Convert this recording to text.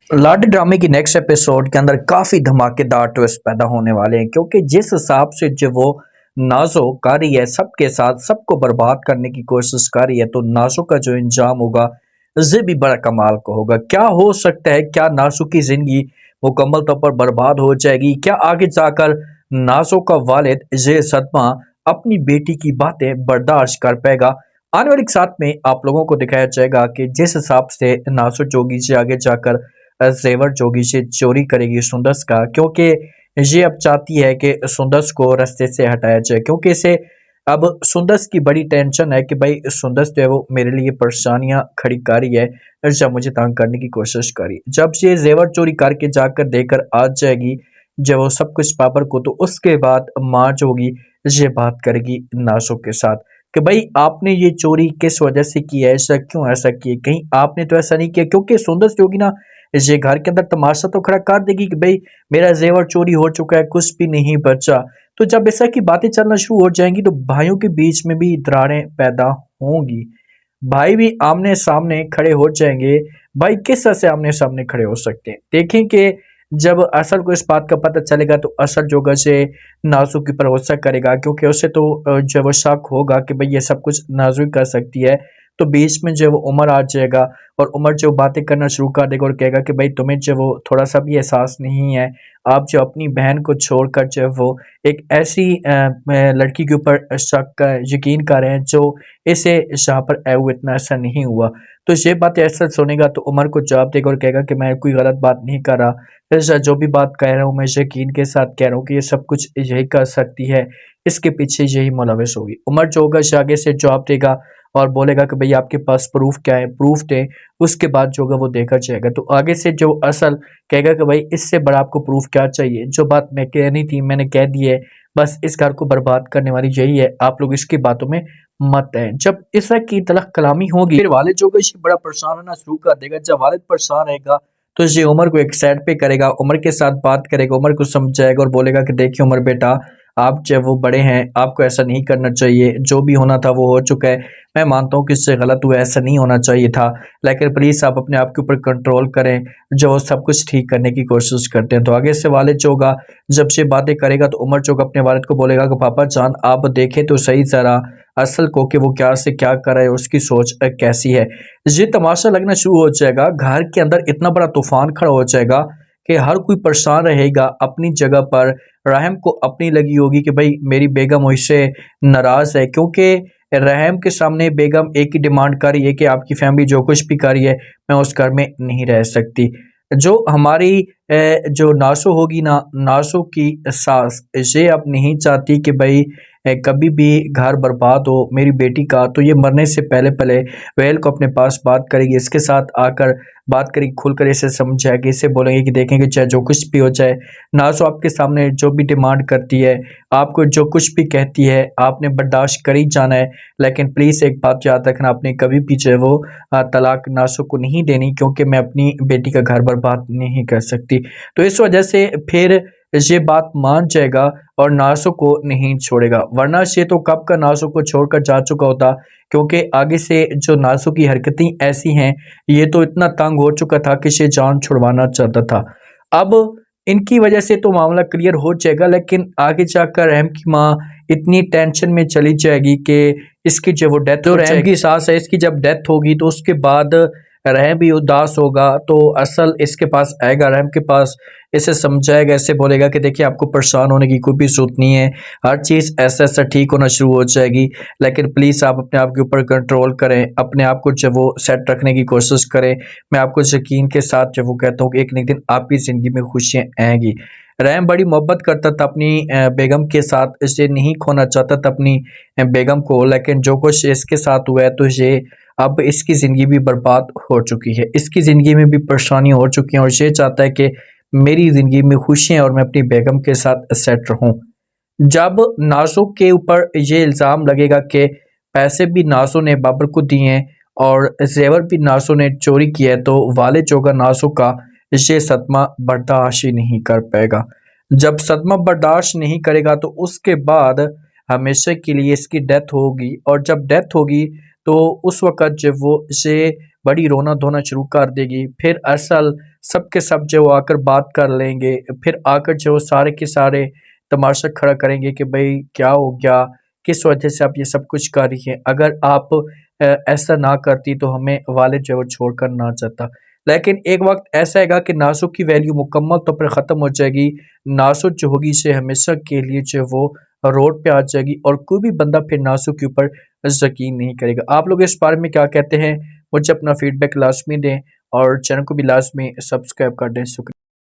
लाडी ड्रामे की next episode के अंदर काफी धमाकेदार ट्विस्ट पैदा होने वाले हैं क्योंकि जिस हिसाब से जो वो नाजो कर रही है सबके साथ सबको बर्बाद करने की कोशिश कर रही है तो नाजो का जो इंजाम होगा ये भी बड़ा कमाल का होगा। क्या हो सकता है, क्या नाजो की जिंदगी मुकम्मल तौर पर बर्बाद हो जाएगी? क्या आगे जाकर नाजो का वालिद ये सदमा अपनी बेटी की बातें बर्दाश्त कर पाएगा? आने वाले साथ में आप लोगों को दिखाया जाएगा कि जिस हिसाब से नासो जोगी से आगे जाकर जेवर जोगी से चोरी करेगी सुंदस का, क्योंकि ये अब चाहती है कि सुंदस को रास्ते से हटाया जाए, क्योंकि इसे अब सुंदस की बड़ी टेंशन है कि भाई सुंदस जो है वो मेरे लिए परेशानियां खड़ी कर रही है, जब मुझे तंग करने की कोशिश करी। जब ये जेवर चोरी करके जाकर देकर आ जाएगी जब वो सब कुछ पापर को, तो उसके बाद माँ जो होगी ये बात करेगी नासो के साथ कि भाई आपने ये चोरी किस वजह से की है, ऐसा क्यों ऐसा किया, कहीं आपने तो ऐसा नहीं किया। क्योंकि सुंदस जो होगी ना ये घर के अंदर तमाशा तो खड़ा कर देगी कि भाई मेरा जेवर चोरी हो चुका है, कुछ भी नहीं बचा। तो जब ऐसा की बातें चलना शुरू हो जाएंगी तो भाइयों के बीच में भी दरारें पैदा होंगी, भाई भी आमने सामने खड़े हो जाएंगे। भाई किस तरह से आमने सामने खड़े हो सकते हैं, देखें कि जब असल को इस बात का पता चलेगा तो असल जोगा से नाजू की भरोसा करेगा, क्योंकि उसे तो जब वो शक होगा कि भाई ये सब कुछ नाजू ही कर सकती है, तो बीच में जो वो उमर आ जाएगा और उमर जो बातें करना शुरू कर देगा और कहेगा कि भाई तुम्हें जो वो थोड़ा सा भी एहसास नहीं है, आप जो अपनी बहन को छोड़कर जो वो एक ऐसी लड़की के ऊपर शक का यकीन कर रहे हैं जो इसे यहाँ पर आए हुए इतना ऐसा नहीं हुआ। तो ये बातें ऐसा सुनेगा तो उमर को जवाब देगा और कहेगा कि मैं कोई गलत बात नहीं कर रहा, ऐसा जो भी बात कह रहा हूँ मैं यकीन के साथ कह रहा हूँ कि ये सब कुछ यही कर सकती है, इसके पीछे यही मुलविस होगी। उमर जो होगा आगे से जवाब देगा और बोलेगा कि भाई आपके पास प्रूफ क्या है, प्रूफ दे। उसके बाद जो होगा वो देखा जाएगा। तो आगे से जो असल कहेगा कि भाई इससे बड़ा आपको प्रूफ क्या चाहिए, जो बात मैं कहनी थी मैंने कह दी है, बस इस घर को बर्बाद करने वाली यही है, आप लोग इसकी बातों में मत आए। जब इस तरह की तलख कलामी होगी फिर वालिद जो होगा इसे बड़ा परेशान होना शुरू कर देगा। जब वालिद परेशान रहेगा तो ये उमर को एक साइड पे करेगा, उमर के साथ बात करेगा, उमर को समझाएगा और बोलेगा कि देखिए उमर बेटा, आप जब वो बड़े हैं आपको ऐसा नहीं करना चाहिए, जो भी होना था वो हो चुका है। मैं मानता हूँ कि इससे गलत हुआ, ऐसा नहीं होना चाहिए था, लेकिन प्लीज़ आप अपने आप के ऊपर कंट्रोल करें, जो सब कुछ ठीक करने की कोशिश करते हैं। तो आगे से वालिद जो होगा जब से बातें करेगा तो उमर जो होगा अपने वालिद को बोलेगा कि पापा जान आप देखें तो सही ज़रा असल को कि वो क्या से क्या कर रहा है, उसकी सोच कैसी है। ये तमाशा लगना शुरू हो जाएगा, घर के अंदर इतना बड़ा तूफान खड़ा हो जाएगा कि हर कोई परेशान रहेगा अपनी जगह पर। रहम को अपनी लगी होगी कि भाई मेरी बेगम मुझसे नाराज़ है, क्योंकि रहम के सामने बेगम एक ही डिमांड कर रही है कि आपकी फैमिली जो कुछ भी कर रही है मैं उस घर में नहीं रह सकती। जो हमारी जो नासो होगी ना, नासो की सास ये अब नहीं चाहती कि भाई कभी भी घर बर्बाद हो मेरी बेटी का, तो ये मरने से पहले पहले वेल को अपने पास बात करेगी, इसके साथ आकर बात करेगी, खुलकर इसे समझाएगी, इसे बोलेंगे कि देखेंगे चाहे जो कुछ भी हो जाए, नासो आपके सामने जो भी डिमांड करती है, आपको जो कुछ भी कहती है आपने बर्दाश्त कर ही जाना है। लेकिन प्लीज़ एक बात याद रखना, आपने कभी भी जो है वो तलाक नासो को नहीं देनी, क्योंकि मैं अपनी बेटी का घर बर्बाद नहीं कर सकती। तो इस वजह से फिर ये बात मान जाएगा और नासो को नहीं छोड़ेगा, वरना ये तो कब का नासो को छोड़कर जा चुका होता, क्योंकि आगे से जो नासो की हरकतें ऐसी हैं, ये तो इतना तंग हो चुका था कि ये जान छुड़वाना चाहता था। अब इनकी वजह से तो मामला क्लियर हो जाएगा, लेकिन आगे जाकर रहम की माँ इतनी टेंशन में चली जाएगी कि इसकी जब वो डेथ, जो रहम की सास है इसकी जब डेथ होगी तो उसके बाद रहम भी उदास होगा, तो असल इसके पास आएगा, रहम के पास, इसे समझाएगा, इसे बोलेगा कि देखिए आपको परेशान होने की कोई भी ज़रूरत नहीं है, हर चीज़ ऐसा ऐसा ठीक होना शुरू हो जाएगी, लेकिन प्लीज़ आप अपने आप के ऊपर कंट्रोल करें, अपने आप को जब वो सेट रखने की कोशिश करें। मैं आपको यकीन के साथ जब वो कहता हूँ कि एक न एक दिन आपकी ज़िंदगी में खुशियाँ आएंगी। रहम बड़ी मोहब्बत करता था अपनी बेगम के साथ, इसे नहीं खोना चाहता था अपनी बेगम को, लेकिन जो कुछ इसके साथ हुआ है तो ये अब इसकी ज़िंदगी भी बर्बाद हो चुकी है, इसकी ज़िंदगी में भी परेशानी हो चुकी है और ये चाहता है कि मेरी ज़िंदगी में खुशियाँ और मैं अपनी बेगम के साथ सेट रहूँ। जब नाज़ो के ऊपर ये इल्ज़ाम लगेगा कि पैसे भी नाज़ो ने बाबर को दिए हैं और ज़ेवर भी नाज़ो ने चोरी किया है, तो वालिद जो होगा नाज़ो का ये सदमा बर्दाश्त ही नहीं कर पाएगा। जब सदमा बर्दाश्त नहीं करेगा तो उसके बाद हमेशा के लिए इसकी डेथ होगी, और जब डेथ होगी तो उस वक़्त जब वो इसे बड़ी रोना धोना शुरू कर देगी। फिर असल सब के सब जो आकर बात कर लेंगे, फिर आकर जो सारे के सारे तमाशा खड़ा करेंगे कि भाई क्या हो गया, किस वजह से आप ये सब कुछ कर रही हैं, अगर आप ऐसा ना करती तो हमें वालिद जो है वो छोड़कर ना जाता। लेकिन एक वक्त ऐसा आएगा कि नासुक की वैल्यू मुकम्मल तौर पर ख़त्म हो जाएगी। नासुक जो होगी से हमेशा के लिए जो है वो रोड पे आ जाएगी और कोई भी बंदा फिर नासुक के ऊपर यकीन नहीं करेगा। आप लोग इस बारे में क्या कहते हैं? मुझे अपना फीडबैक लाजमी दें और चैनल को भी लाजमी सब्सक्राइब कर दें। शुक्रिया।